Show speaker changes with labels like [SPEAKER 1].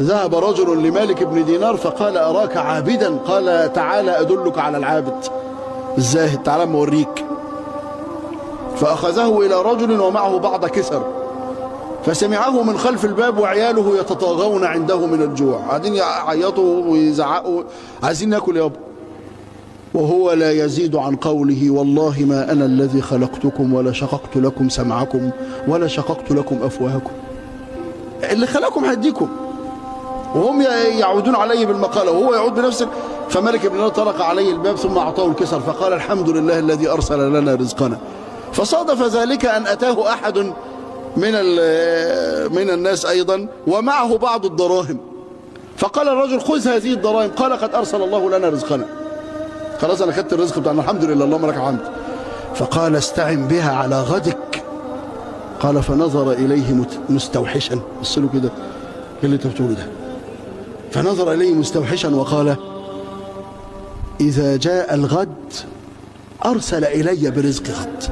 [SPEAKER 1] ذهب رجل لمالك بن دينار فقال أراك عابدا، قال تعالى أدلك على العابد الزاهد، تعالى أما أوريك. فأخذه إلى رجل ومعه بعض كسر، فسمعه من خلف الباب وعياله يتطاغون عنده من الجوع، قاعدين يعيطوا ويزعقوا عايزين ناكل يابا، وهو لا يزيد عن قوله والله ما أنا الذي خلقتكم ولا شققت لكم سمعكم ولا شققت لكم أفواهكم، اللي خلقكم هديكم. وهم يعودون عليه بالمقالة وهو يعود بنفسه. فملك بن دينار طرق عليه الباب ثم أعطاه الكسر فقال الحمد لله الذي أرسل لنا رزقنا. فصادف ذلك أن أتاه أحد من الناس أيضا ومعه بعض الدراهم، فقال الرجل خذ هذه الدراهم، قال قد أرسل الله لنا رزقنا، خلاص أنا خدت الرزق بتاعنا الحمد لله اللهم لك الحمد. فقال استعن بها على غدك. قال فنظر إليه مستوحشا، بص له كده ايه اللي انت بتقوله ده؟ فنظر إليه مستوحشا وقال إذا جاء الغد أرسل إلي برزق غد.